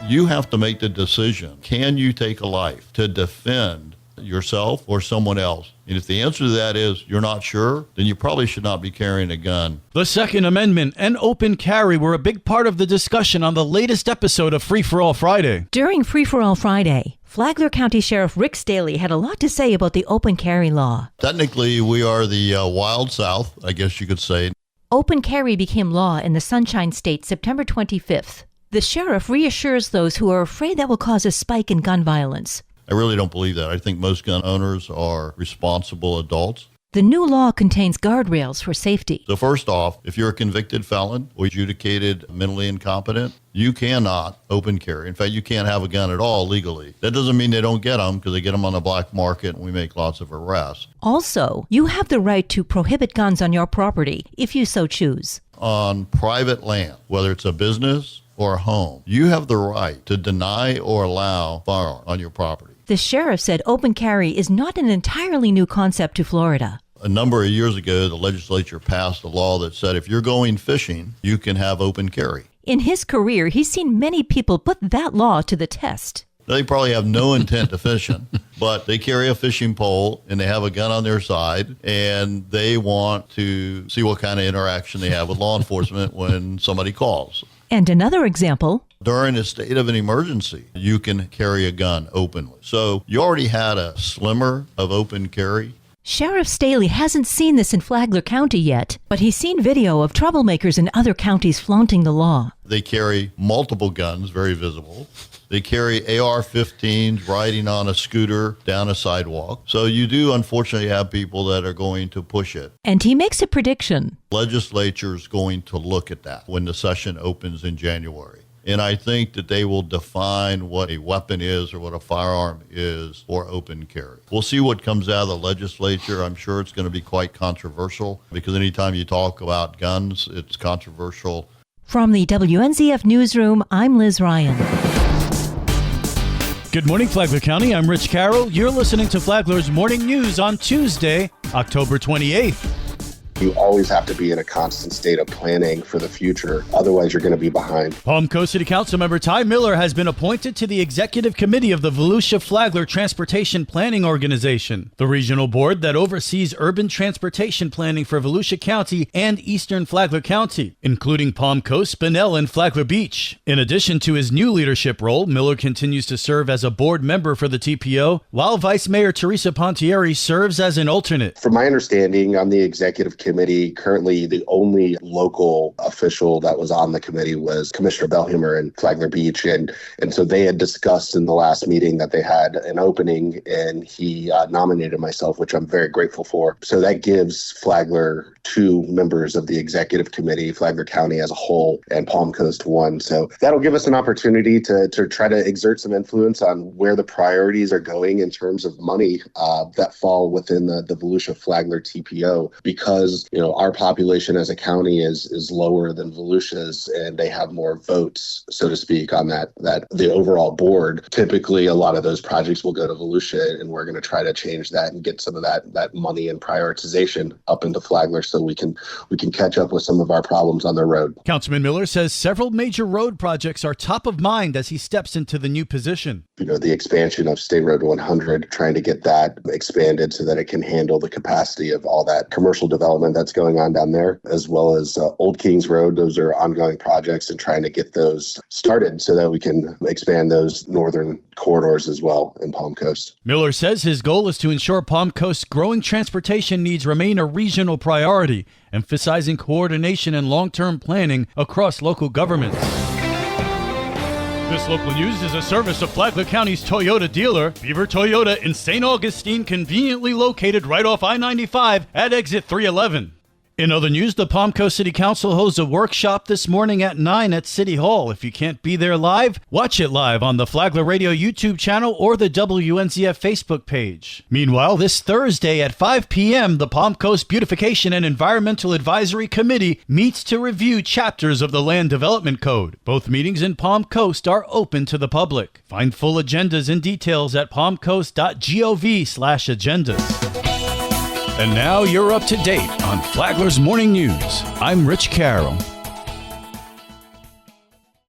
You have to make the decision. Can you take a life to defend yourself or someone else? And if the answer to that is you're not sure, then you probably should not be carrying a gun. The Second Amendment and open carry were a big part of the discussion on the latest episode of Free for All Friday. During Free for All Friday, Flagler County Sheriff Rick Staly had a lot to say about the open carry law. Technically, we are the Wild South, I guess you could say. Open carry became law in the Sunshine State September 25th. The sheriff reassures those who are afraid that will cause a spike in gun violence. I really don't believe that. I think most gun owners are responsible adults. The new law contains guardrails for safety. So first off, if you're a convicted felon or adjudicated mentally incompetent, you cannot open carry. In fact, you can't have a gun at all legally. That doesn't mean they don't get them, because they get them on the black market and we make lots of arrests. Also, you have the right to prohibit guns on your property if you so choose. On private land, whether it's a business or a home, you have the right to deny or allow firearms on your property. The sheriff said open carry is not an entirely new concept to Florida. A number of years ago, the legislature passed a law that said if you're going fishing, you can have open carry. In his career, he's seen many people put that law to the test. They probably have no intent to fishing, but they carry a fishing pole and they have a gun on their side, and they want to see what kind of interaction they have with law enforcement when somebody calls. And another example. During a state of an emergency, you can carry a gun openly. So you already had a slimmer of open carry. Sheriff Staly hasn't seen this in Flagler County yet, but he's seen video of troublemakers in other counties flaunting the law. They carry multiple guns, very visible. They carry AR-15s riding on a scooter down a sidewalk. So you do unfortunately have people that are going to push it. And he makes a prediction. Legislature's going to look at that when the session opens in January. And I think that they will define what a weapon is or what a firearm is for open carry. We'll see what comes out of the legislature. I'm sure it's going to be quite controversial, because anytime you talk about guns, it's controversial. From the WNZF Newsroom, I'm Liz Ryan. Good morning, Flagler County. I'm Rich Carroll. You're listening to Flagler's Morning News on Tuesday, October 28th. You always have to be in a constant state of planning for the future. Otherwise, you're going to be behind. Palm Coast City Council member Ty Miller has been appointed to the executive committee of the Volusia-Flagler Transportation Planning Organization, the regional board that oversees urban transportation planning for Volusia County and eastern Flagler County, including Palm Coast, Bunnell, and Flagler Beach. In addition to his new leadership role, Miller continues to serve as a board member for the TPO, while Vice Mayor Teresa Pontieri serves as an alternate. From my understanding, I'm the executive committee. Currently, the only local official that was on the committee was Commissioner Belhumeur in Flagler Beach. And so they had discussed in the last meeting that they had an opening, and he nominated myself, which I'm very grateful for. So that gives Flagler 2 members of the executive committee, Flagler County as a whole, and Palm Coast 1. So that'll give us an opportunity to try to exert some influence on where the priorities are going in terms of money that fall within the Volusia-Flagler TPO, because our population as a county is lower than Volusia's, and they have more votes, so to speak, on that the overall board. Typically, a lot of those projects will go to Volusia, and we're going to try to change that and get some of that money and prioritization up into Flagler, so we can catch up with some of our problems on the road. Councilman Miller says several major road projects are top of mind as he steps into the new position. The expansion of State Road 100, trying to get that expanded so that it can handle the capacity of all that commercial development that's going on down there, as well as Old Kings Road. Those are ongoing projects, and trying to get those started so that we can expand those northern corridors as well in Palm Coast. Miller says his goal is to ensure Palm Coast's growing transportation needs remain a regional priority, emphasizing coordination and long-term planning across local governments. This local news is a service of Flagler County's Toyota dealer, Beaver Toyota in St. Augustine, conveniently located right off I-95 at exit 311. In other news, the Palm Coast City Council holds a workshop this morning at 9 at City Hall. If you can't be there live, watch it live on the Flagler Radio YouTube channel or the WNZF Facebook page. Meanwhile, this Thursday at 5 p.m., the Palm Coast Beautification and Environmental Advisory Committee meets to review chapters of the Land Development Code. Both meetings in Palm Coast are open to the public. Find full agendas and details at palmcoast.gov/agendas. And now you're up to date on Flagler's Morning News. I'm Rich Carroll.